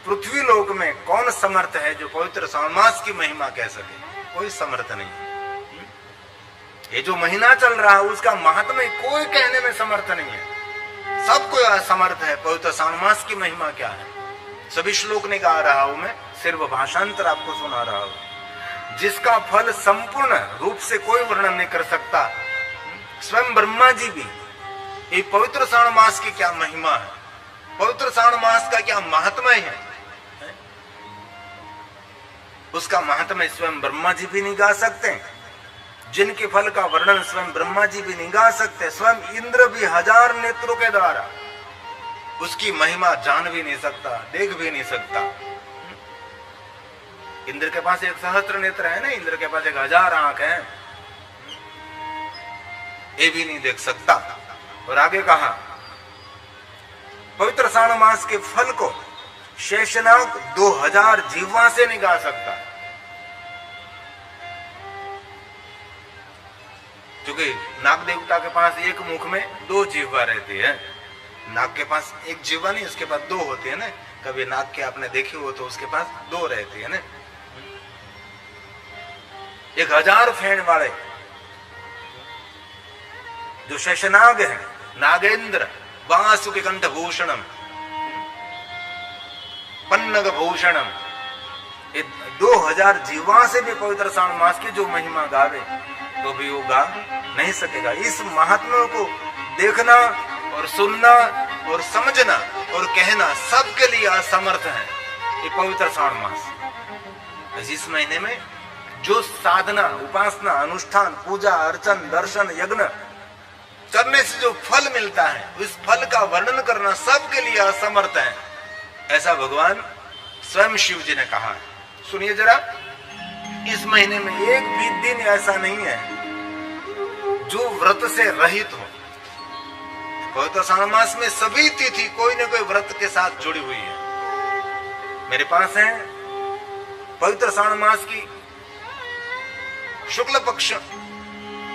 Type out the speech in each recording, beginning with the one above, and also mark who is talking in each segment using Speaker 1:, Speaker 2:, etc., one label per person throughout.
Speaker 1: पृथ्वी लोक में कौन समर्थ है जो पवित्र श्रावण मास की महिमा कह सके? कोई समर्थ नहीं है। ये जो महीना चल रहा है उसका महात्म्य कोई कहने में समर्थ नहीं है। सब कोई असमर्थ है। पवित्र श्रावण मास की महिमा क्या है? सभी श्लोक नहीं गा रहा हूं मैं, सिर्फ भाषांतर आपको सुना रहा हूं, जिसका फल संपूर्ण रूप से कोई वर्णन नहीं कर सकता। स्वयं ब्रह्मा जी भी ये पवित्र श्रावण मास की क्या महिमा है, पवित्र श्रावण मास का क्या महात्म्य है, उसका महात्म्य स्वयं ब्रह्मा जी भी नहीं गा सकते। जिनके फल का वर्णन स्वयं ब्रह्मा जी भी नहीं गा सकते, स्वयं इंद्र भी 1000 नेत्रों के द्वारा उसकी महिमा जान भी नहीं सकता, देख भी नहीं सकता। इंद्र के पास 1 सहस्त्र नेत्र है ना, इंद्र के पास 1000 आंख है, ये भी नहीं देख सकता। और आगे कहा पवित्र श्रावण मास के फल को शेषनाग 2000 जीवा से नहीं गा सकता, क्योंकि नाग देवता के पास एक मुख में 2 जीवा रहती है। नाग के पास एक जीवा नहीं, उसके पास 2 होती है ना। कभी नाग के आपने देखे हो तो उसके पास 2 रहती है ना। 1000 फेण वाले जो शेषनाग है, नागेंद्र वासुकी कंठ भूषणम पन्नग भूषणम, 2000 जीवा से भी पवित्र श्रावण मास की जो महिमा गावे तो भी वो गा नहीं सकेगा। इस महात्मा को देखना और सुनना और समझना और कहना सबके लिए असमर्थ है ये पवित्र श्रावण मास। इस महीने में जो साधना, उपासना, अनुष्ठान, पूजा, अर्चन, दर्शन, यज्ञ करने से जो फल मिलता है, उस फल का वर्णन करना सबके लिए असमर्थ है, ऐसा भगवान स्वयं शिव जी ने कहा है। सुनिए जरा, इस महीने में एक भी दिन ऐसा नहीं है जो व्रत से रहित हो। पवित्र श्रावण मास में सभी तिथि कोई न कोई व्रत के साथ जुड़ी हुई है। मेरे पास है पवित्र श्रावण मास की शुक्ल पक्ष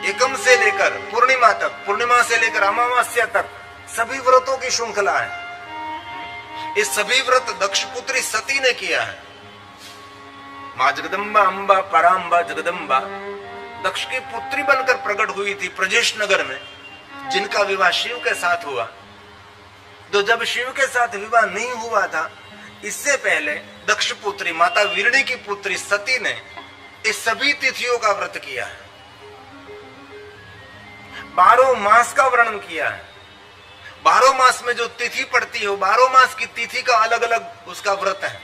Speaker 1: एकम से लेकर पूर्णिमा तक, पूर्णिमा से लेकर अमावस्या तक सभी व्रतों की श्रृंखला है। ये सभी व्रत दक्षपुत्री सती ने किया है। मां जगदम्बा अम्बा पराम्बा जगदम्बा दक्ष की पुत्री बनकर प्रकट हुई थी प्रजेश नगर में, जिनका विवाह शिव के साथ हुआ। तो जब शिव के साथ विवाह नहीं हुआ था, इससे पहले दक्ष पुत्री माता वीरणी की पुत्री सती ने इस सभी तिथियों का व्रत किया है। 12 मास का वर्णन किया है। 12 मास में जो तिथि पड़ती है, 12 मास की तिथि का अलग अलग उसका व्रत है।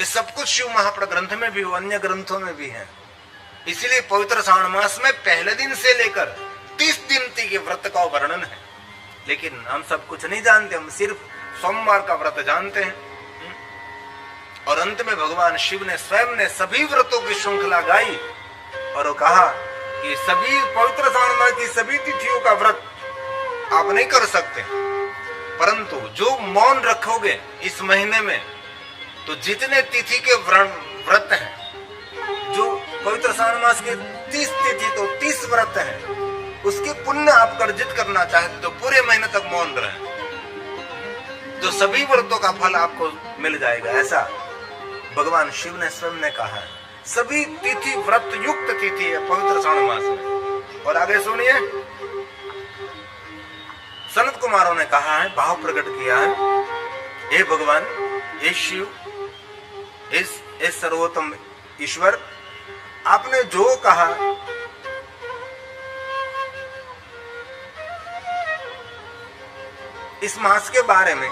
Speaker 1: ये सब कुछ शिव महाप्र ग्रंथ में भी हो, अन्य ग्रंथों में भी है। इसीलिए पवित्र श्रावण मास में पहले दिन से लेकर 30 दिन तक के व्रत का वर्णन है। लेकिन हम सब कुछ नहीं जानते, हम सिर्फ सोमवार का व्रत जानते हैं। और अंत में भगवान शिव ने स्वयं ने सभी व्रतों की श्रृंखला गाई और वो कहा कि सभी पवित्र श्रावण मास की सभी तिथियों का व्रत आप नहीं कर सकते, परंतु जो मौन रखोगे इस महीने में, तो जितने तिथि के व्रत हैं, जो पवित्र श्रावण मास के 30 तिथि तो 30 व्रत हैं, उसके पुण्य आप अर्जित करना चाहते तो पूरे महीने तक मौन रहें, तो सभी व्रतों का फल आपको मिल जाएगा। ऐसा भगवान शिव ने स्वयं ने कहा है। सभी तिथि व्रत युक्त तिथि है पवित्र श्रावण मास में। और आगे सुनिए, सनत कुमारों ने कहा है, भाव प्रकट किया है, हे भगवान, हे शिव, हे सर्वोत्तम ईश्वर, आपने जो कहा इस मास के बारे में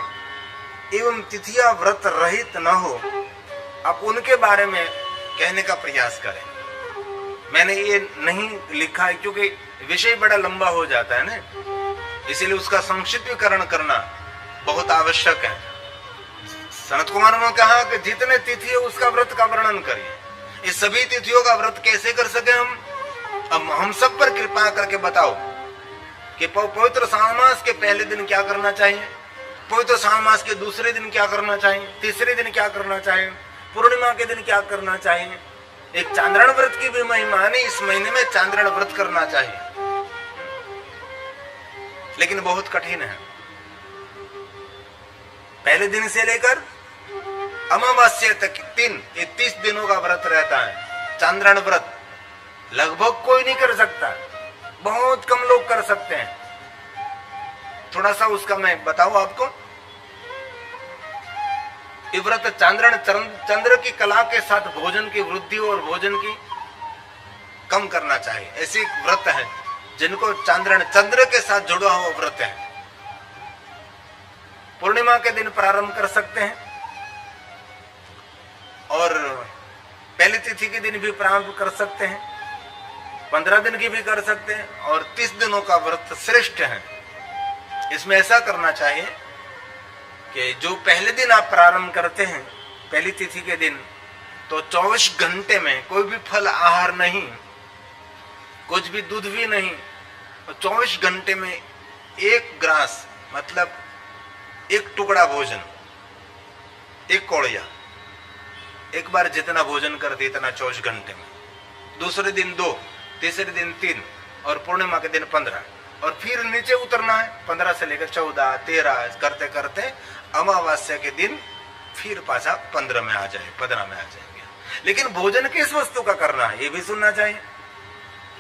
Speaker 1: एवं तिथियां व्रत रहित न हो, आप उनके बारे में कहने का प्रयास करें। मैंने ये नहीं लिखा है क्योंकि विषय बड़ा लंबा हो जाता है ना, इसीलिए उसका संक्षिप्तीकरण करना बहुत आवश्यक है। सनत कुमार ने कहा कि जितने तिथि है उसका व्रत का वर्णन करिए। इस सभी तिथियों का व्रत कैसे कर सके हम? अब हम सब पर कृपा करके बताओ कि पवित्र श्रावण मास के पहले दिन क्या करना चाहिए, पवित्र श्रावण मास के दूसरे दिन क्या करना चाहिए, तीसरे दिन क्या करना चाहिए, पूर्णिमा के दिन क्या करना चाहिए। एक चांद्रण व्रत की भी महिमा नहीं, इस महीने में चांद्रण व्रत करना चाहिए, लेकिन बहुत कठिन है। पहले दिन से लेकर अमावस्या तक 30 दिनों का व्रत रहता है। चांद्रायण व्रत लगभग कोई नहीं कर सकता, बहुत कम लोग कर सकते हैं। थोड़ा सा उसका मैं बताऊं आपको। ये व्रत चांद्रायण चंद्र की कला के साथ भोजन की वृद्धि और भोजन की कम करना चाहिए, ऐसी व्रत है जिनको चांद्रायण चंद्र के साथ जुड़ा हुआ व्रत है। पूर्णिमा के दिन प्रारंभ कर सकते हैं और पहली तिथि के दिन भी प्रारंभ कर सकते हैं, 15 दिन की भी कर सकते हैं और 30 दिनों का व्रत श्रेष्ठ है। इसमें ऐसा करना चाहिए कि जो पहले दिन आप प्रारंभ करते हैं पहली तिथि के दिन, तो 24 घंटे में कोई भी फल आहार नहीं, कुछ भी दूध भी नहीं, तो 24 घंटे में एक ग्रास मतलब एक टुकड़ा भोजन, एक कौड़िया, एक बार जितना भोजन कर दे इतना 24 घंटे में। दूसरे दिन 2, तीसरे दिन 3 और पूर्णिमा के दिन 15 और फिर नीचे उतरना है 15 से लेकर 14, 13 करते करते अमावस्या के दिन फिर पासा 15 में आ जाए, 15 में आ जाएंगे। लेकिन भोजन किस वस्तु का करना है ये भी सुनना चाहिए।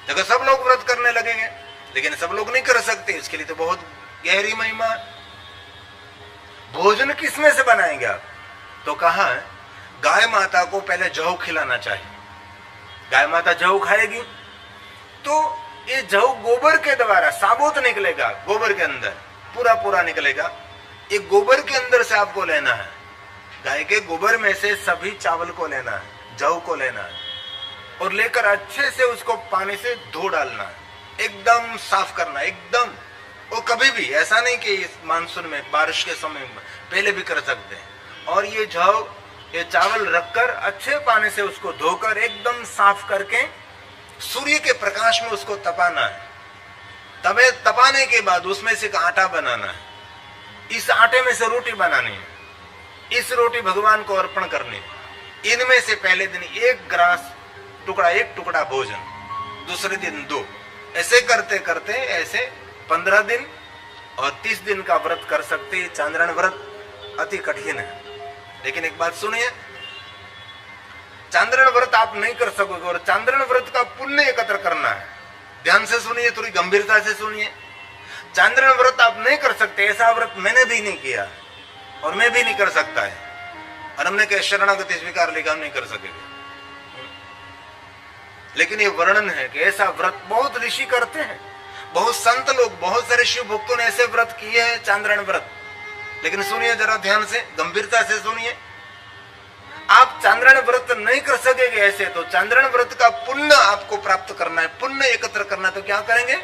Speaker 1: देखो सब लोग व्रत करने लगेंगे लेकिन सब लोग नहीं कर सकते, इसके लिए तो बहुत गहरी महिमा है। भोजन किसमें से बनाएंगे आप? तो कहा गाय माता को पहले जौ खिलाना चाहिए। गाय माता जौ खाएगी तो ये जौ गोबर के द्वारा साबुत निकलेगा, गोबर के अंदर पूरा पूरा निकलेगा। ये गोबर के अंदर से आपको लेना है, गाय के गोबर में से सभी चावल को लेना है, जौ को लेना है और लेकर अच्छे से उसको पानी से धो डालना है, एकदम साफ करना है एकदम। और कभी भी ऐसा नहीं कि इस मानसून में बारिश के समय में, पहले भी कर सकते हैं। और ये जौ ये चावल रखकर अच्छे पानी से उसको धोकर एकदम साफ करके सूर्य के प्रकाश में उसको तपाना है। तबे तपाने के बाद उसमें से एक आटा बनाना है, इस आटे में से रोटी बनानी है, इस रोटी भगवान को अर्पण करनी है। इनमें से पहले दिन एक टुकड़ा भोजन, दूसरे दिन 2, ऐसे करते करते ऐसे 15 दिन और 30 दिन का व्रत कर सकते हैं। चांद्रायण व्रत अति कठिन है लेकिन एक बात सुनिए, चांद्रायण व्रत आप नहीं कर सकोगे और चांद्रायण व्रत का पुण्य एकत्र करना है। ध्यान से सुनिए, थोड़ी गंभीरता से सुनिए। चांद्रायण व्रत आप नहीं कर सकते, ऐसा व्रत मैंने भी नहीं किया और मैं भी नहीं कर सकता है। और हमने क्या शरणागति स्वीकार लिखा, हम नहीं कर सकेंगे। लेकिन ये वर्णन है कि ऐसा व्रत बहुत ऋषि करते हैं, बहुत संत लोग, बहुत सारे शिव भक्तों ने ऐसे व्रत किए हैं चांद्रायण व्रत। लेकिन सुनिए जरा ध्यान से, गंभीरता से सुनिए। आप चांद्रायण व्रत नहीं कर सकेंगे ऐसे, तो चांद्रायण व्रत का पुण्य आपको प्राप्त करना है, पुण्य एकत्र करना है। तो क्या करेंगे?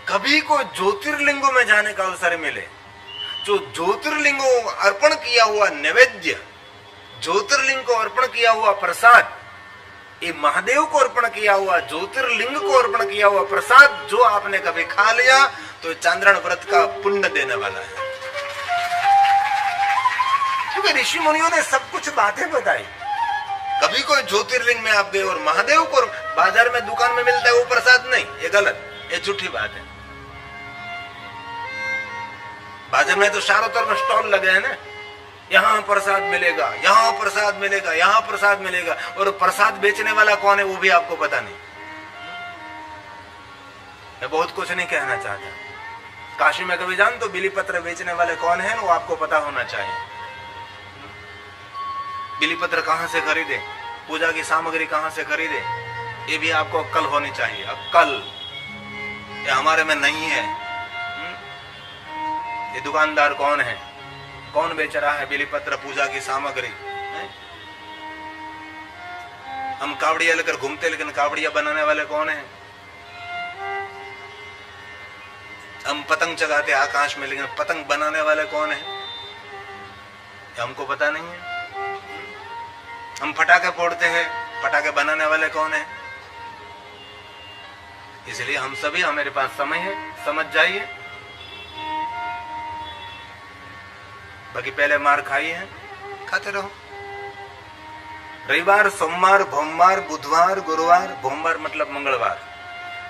Speaker 1: कभी को ज्योतिर्लिंगों में जाने का अवसर मिले, जो ज्योतिर्लिंगों अर्पण किया हुआ नैवेद्य, ज्योतिर्लिंग को अर्पण किया हुआ प्रसाद, ये महादेव को अर्पण किया हुआ, ज्योतिर्लिंग को अर्पण किया हुआ प्रसाद जो आपने कभी खा लिया तो चांद्रायण व्रत का पुण्य देने वाला है। क्योंकि ऋषि मुनियों ने सब कुछ बातें बताई। कभी कोई ज्योतिर्लिंग में आप गए और महादेव को बाजार में दुकान में मिलता है वो प्रसाद नहीं, ये गलत, ये झूठी बात है। बाजार में तो चारों तरफ स्टॉल लगे हैं ना, यहाँ प्रसाद मिलेगा, यहाँ प्रसाद मिलेगा, यहाँ प्रसाद मिलेगा, और प्रसाद बेचने वाला कौन है वो भी आपको पता नहीं। मैं बहुत कुछ नहीं कहना चाहता। काशी में कभी जान तो बिली पत्र बेचने वाले कौन है वो आपको पता होना चाहिए। बिली पत्र कहां से खरीदे, पूजा की सामग्री कहां से खरीदे, ये भी आपको अक्कल होनी चाहिए। अक्कल ये हमारे में नहीं है। ये दुकानदार कौन है, कौन बेच रहा है बिलीपत्र पूजा की सामग्री? हम कावड़िया लेकर घूमते लेकिन कावड़िया बनाने वाले कौन है? हम पतंग चगाते आकाश में लेकिन पतंग बनाने वाले कौन है? हमको पता नहीं है। हम पटाखे फोड़ते हैं, पटाखे बनाने वाले कौन है? इसलिए हम सभी, हमारे पास समय है, समझ जाइए। बाकी पहले मार खाई है, खाते रहो। रविवार, सोमवार, भोमवार, बुधवार, गुरुवार, भोमवार मतलब मंगलवार,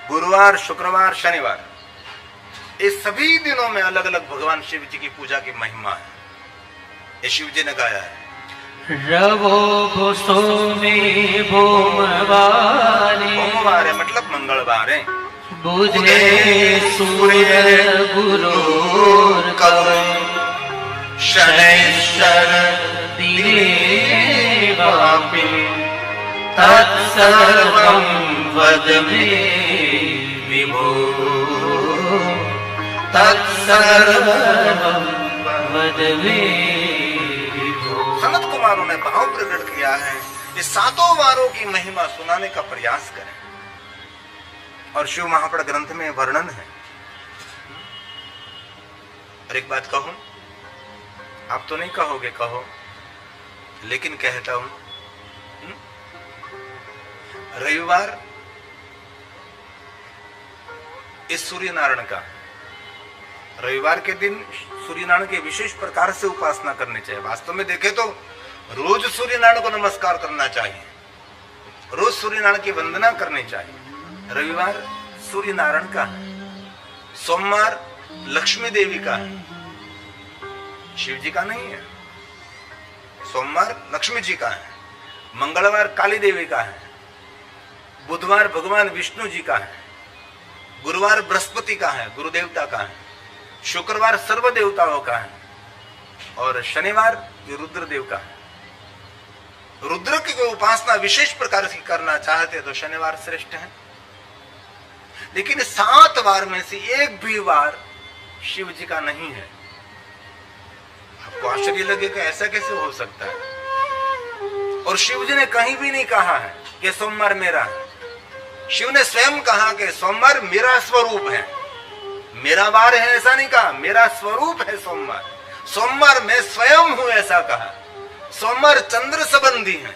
Speaker 1: गुरुवार, शुक्रवार, शनिवार, इस सभी दिनों में अलग अलग भगवान शिव जी की पूजा की महिमा है। ये शिव जी ने गाया है।
Speaker 2: रवो भूसो में भोमवारे
Speaker 1: मतलब मंगलवार है।
Speaker 2: बुझे सूर्य गुरुर कवि शनैश्वर दिवापि तत्सर्वं वद मे विभो तत्सर्वं वद मे विभो।
Speaker 1: सनत कुमारों ने भाव प्रकट किया है, इस सातों वारों की महिमा सुनाने का प्रयास करें। और शिव महापड़ ग्रंथ में वर्णन है। और एक बात कहूं, आप तो नहीं कहोगे, कहो, लेकिन कहता हूं, रविवार इस सूर्य नारायण का, रविवार के दिन सूर्य नारायण की विशेष प्रकार से उपासना करनी चाहिए। वास्तव में देखे तो रोज सूर्य नारायण को नमस्कार करना चाहिए, रोज सूर्य नारायण की वंदना करनी चाहिए। रविवार सूर्य नारायण का है, सोमवार लक्ष्मी देवी का है, शिव जी का नहीं है। सोमवार लक्ष्मी जी का है, मंगलवार काली देवी का है, बुधवार भगवान विष्णु जी का है, गुरुवार बृहस्पति का है, गुरु देवता का है, शुक्रवार सर्व देवताओं का है, और शनिवार रुद्र देव का है। रुद्र की उपासना विशेष प्रकार से करना चाहते तो शनिवार श्रेष्ठ है। लेकिन 7 वार में से एक भी वार शिव जी का नहीं है। आपको आश्चर्य लगेगा, ऐसा कैसे हो सकता है? और शिव जी ने कहीं भी नहीं कहा है कि सोमवार मेरा है। शिव ने स्वयं कहा कि सोमवार मेरा स्वरूप है, मेरा वार है, ऐसा नहीं कहा, मेरा स्वरूप है सोमवार। सोमवार मैं स्वयं हूं, ऐसा कहा। सोमवार चंद्र संबंधी है,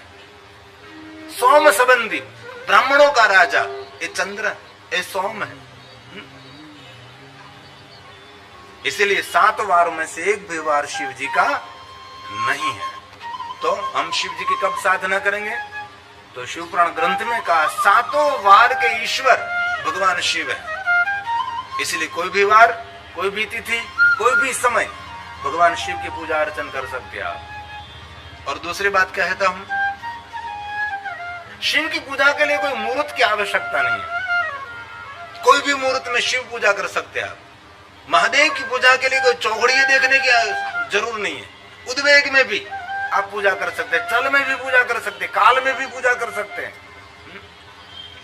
Speaker 1: सोम संबंधी, ब्राह्मणों का राजा ये चंद्र, ये सोम है। इसलिए 7 वारों में से एक भी वार शिव जी का नहीं है। तो हम शिव जी की कब साधना करेंगे? तो शिव पुराण ग्रंथ में कहा 7 वार के ईश्वर भगवान शिव है। इसलिए कोई भी वार, कोई भी तिथि, कोई भी समय भगवान शिव की पूजा अर्चन कर सकते हैं आप। और दूसरी बात कहता हूं, शिव की पूजा के लिए कोई मुहूर्त की आवश्यकता नहीं है। कोई भी मुहूर्त में शिव पूजा कर सकते हैं आप। महादेव की पूजा के लिए कोई चौघड़िए देखने की जरूर नहीं है। उद्वेग में भी आप पूजा कर सकते हैं, चल में भी पूजा कर सकते हैं, काल में भी पूजा कर सकते हैं।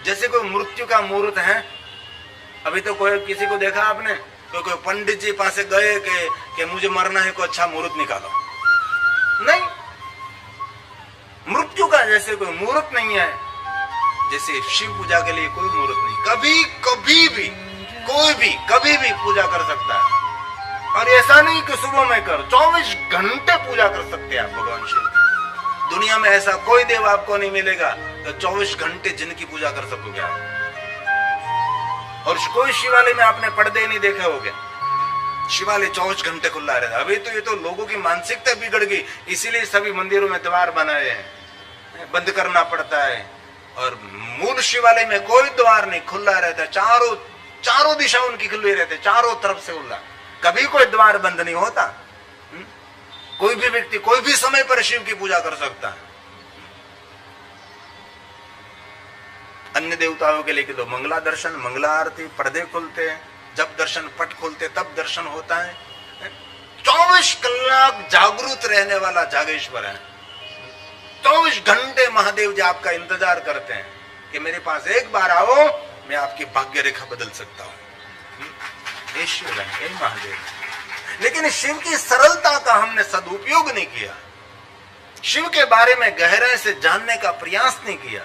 Speaker 1: जैसे कोई मृत्यु का मुहूर्त है, अभी तो कोई किसी को देखा आपने, तो कोई पंडित जी पास गए कि मुझे मरना है, कोई अच्छा मुहूर्त निकालो, नहीं। मृत्यु का जैसे कोई मुहूर्त नहीं है, जैसे शिव पूजा के लिए कोई मुहूर्त नहीं। कभी कभी भी कोई भी कभी भी पूजा कर सकता है। और ऐसा नहीं कि सुबह में कर, 24 घंटे पूजा कर सकते हैं आप भगवान शिव की। दुनिया में ऐसा कोई देव आपको नहीं मिलेगा तो 24 घंटे जिनकी पूजा कर सकोगे आप। और कोई शिवालय में आपने पर्दे नहीं देखे होंगे, शिवालय 24 घंटे खुला रहता। अभी तो ये तो लोगों की मानसिकता बिगड़ गई, इसीलिए सभी मंदिरों में द्वार बनाए हैं, बंद करना पड़ता है। और मूल शिवालय में कोई द्वार नहीं, खुला रहता है, चारों दिशा उनकी खुली रहती, चारों तरफ से खुला, कभी कोई द्वार बंद नहीं होता। कोई भी व्यक्ति कोई भी समय पर शिव की पूजा कर सकता है। अन्य देवताओं के लिए तो मंगला दर्शन, मंगला आरती, पर्दे खुलते हैं, जब दर्शन पट खोलते तब दर्शन होता है। 24 कलाक जागरूक रहने वाला जागेश्वर है। 24 घंटे महादेव जी आपका इंतजार करते हैं कि मेरे पास एक बार आओ, मैं आपकी भाग्य रेखा बदल सकता हूं। ईश्वर है महादेव। लेकिन शिव की सरलता का हमने सदुपयोग नहीं किया, शिव के बारे में गहराई से जानने का प्रयास नहीं किया।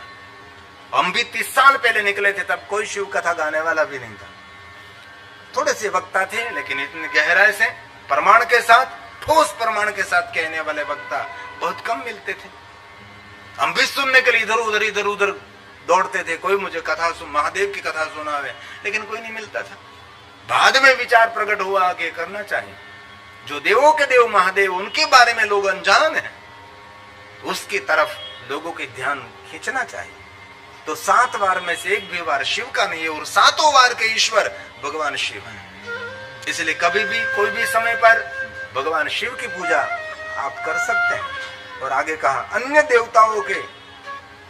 Speaker 1: हम भी 30 साल पहले निकले थे, तब कोई शिव कथा गाने वाला भी नहीं था। थोड़े से वक्ता थे, लेकिन इतनी गहराई से प्रमाण के साथ, ठोस प्रमाण के साथ कहने वाले वक्ता बहुत कम मिलते थे। हम भी सुनने के लिए इधर उधर दौड़ते थे, कोई मुझे कथा महादेव की कथा सुनावे, लेकिन कोई नहीं मिलता था। बाद में विचार प्रकट हुआ कि करना चाहिए। जो देवों के देव महादेव, उनके बारे में लोग अनजान हैं, उसकी तरफ लोगों के ध्यान खींचना चाहिए। तो 7 वार में से एक भी वार शिव का नहीं है, और 7 वार के ईश्वर भगवान शिव है। इसलिए कभी भी कोई भी समय पर भगवान शिव की पूजा आप कर सकते हैं। और आगे कहा अन्य देवताओं के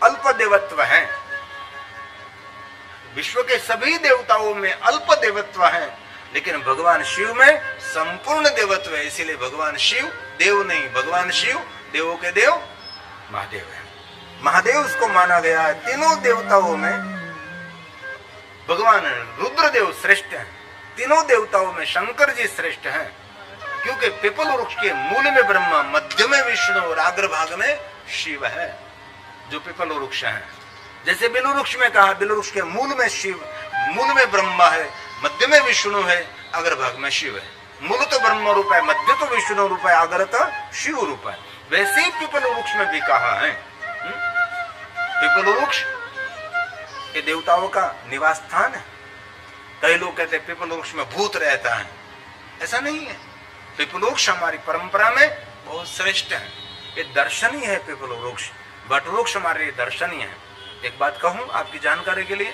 Speaker 1: अल्प देवत्व हैं, विश्व के सभी देवताओं में अल्प देवत्व है, लेकिन भगवान शिव में संपूर्ण देवत्व है। इसीलिए भगवान शिव देव नहीं, भगवान शिव देवों के देव महादेव है। महादेव उसको माना गया है। तीनों देवताओं में भगवान रुद्रदेव श्रेष्ठ हैं, तीनों देवताओं में शंकर जी श्रेष्ठ हैं, क्योंकि पीपल वृक्ष के मूल में ब्रह्मा, मध्य में विष्णु और अग्रभाग में शिव है, जो पीपल वृक्ष है। जैसे बिलु वृक्ष में कहा, बिलु वृक्ष के मूल में शिव, मूल में ब्रह्मा है, मध्य में विष्णु है, अग्रभाग में शिव है। मूल तो ब्रह्म रूप है, मध्य तो विष्णु रूप है, अग्र तो शिव रूप है। वैसे ही पीपल वृक्ष में भी कहा है। पीपल वृक्ष ये देवताओं का निवास स्थान है। कई लोग कहते हैं पीपल वृक्ष में भूत रहता है, ऐसा नहीं है। पीपल वृक्ष हमारी परंपरा में बहुत श्रेष्ठ है, ये दर्शनीय है। पीपल वृक्ष, वट वृक्ष हमारे लिए दर्शनीय है। एक बात कहूं आपकी जानकारी के लिए,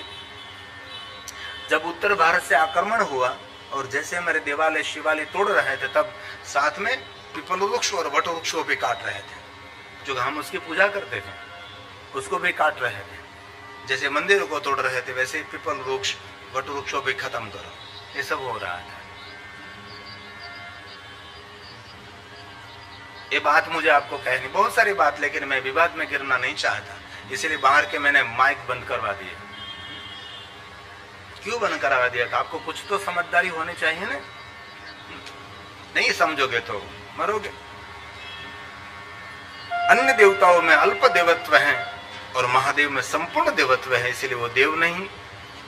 Speaker 1: जब उत्तर भारत से आक्रमण हुआ और जैसे हमारे देवालय शिवालय तोड़ रहे थे, तब साथ में पीपल वृक्ष और वट वृक्ष को भी काट रहे थे। जो हम उसकी पूजा करते थे उसको भी काट रहे थे। जैसे मंदिरों को तोड़ रहे थे, वैसे पीपल वृक्ष वट वृक्ष को भी खत्म करो, ये सब हो रहा था। ये बात मुझे आपको कहनी, बहुत सारी बात, लेकिन मैं विवाद में गिरना नहीं चाहता, इसलिए बाहर के मैंने माइक बंद करवा दिया। क्यों बंद करवा दिया? तो आपको कुछ तो समझदारी होनी चाहिए ना, नहीं समझोगे तो मरोगे। अन्य देवताओं में अल्प देवत्व है और महादेव में संपूर्ण देवत्व है, इसलिए वो देव नहीं,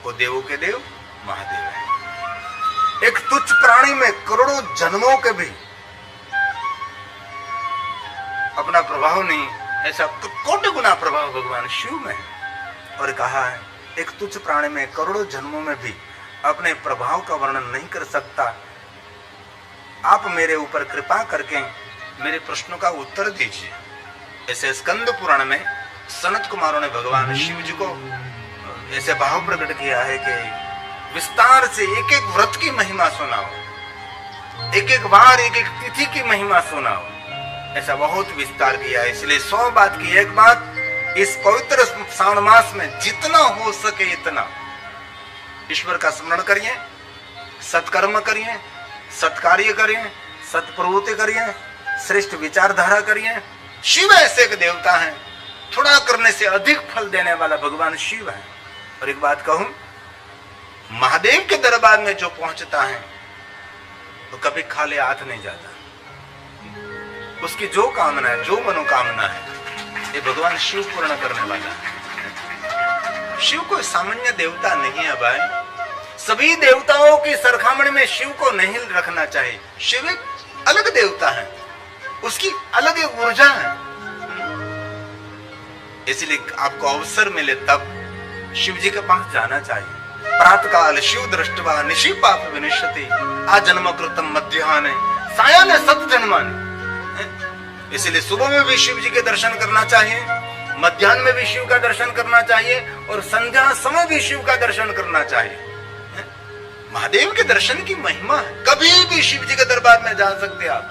Speaker 1: वो देवों के देव महादेव है। एक तुच्छ प्राणी में करोड़ों जन्मों के भी अपना प्रभाव नहीं, ऐसा कोटि गुना प्रभाव भगवान शिव में है। और कहा है एक तुच्छ प्राणी में करोड़ों जन्मों में भी अपने प्रभाव का वर्णन नहीं कर सकता। आप मेरे ऊपर कृपा करके मेरे प्रश्नों का उत्तर दीजिए। ऐसे स्कंद पुराण में सनत कुमारों ने भगवान शिव जी को ऐसे भाव प्रकट किया है कि विस्तार से एक एक व्रत की महिमा सुनाओ, एक एक बार एक एक तिथि की महिमा सुनाओ, ऐसा बहुत विस्तार किया है। इसलिए 100 बात की एक बात, इस पवित्र श्रावण मास में जितना हो सके इतना ईश्वर का स्मरण करिए, सत्कर्म करिए, सत्कार्य करिए, सत्प्रवृत्ति करिए, श्रेष्ठ विचारधारा करिए। शिव ऐसे एक देवता है, थोड़ा करने से अधिक फल देने वाला भगवान शिव है। और एक बात कहूं, महादेव के दरबार में जो पहुंचता है तो कभी खाली हाथ नहीं जाता। उसकी जो कामना है, जो मनोकामना है, ये भगवान शिव पूर्ण करने वाला है। शिव कोई सामान्य देवता नहीं है भाई। सभी देवताओं की सरखामणी में शिव को नहीं रखना चाहिए। शिव एक अलग देवता है, उसकी अलग एक ऊर्जा है। इसलिए आपको अवसर मिले तब शिव जी के पास जाना चाहिए। प्रातः काल शिव दृष्टवा निशि पाप विनिश्यति, आजन्म कृतम मध्याह्ने सायाह्ने सत जन्मानि। इसलिए सुबह में भी शिव जी के दर्शन करना चाहिए, मध्याह्न में भी शिव का दर्शन करना चाहिए और संध्या समय भी शिव का दर्शन करना चाहिए। महादेव के दर्शन की महिमा है, कभी भी शिव जी के दरबार में जा सकते आप।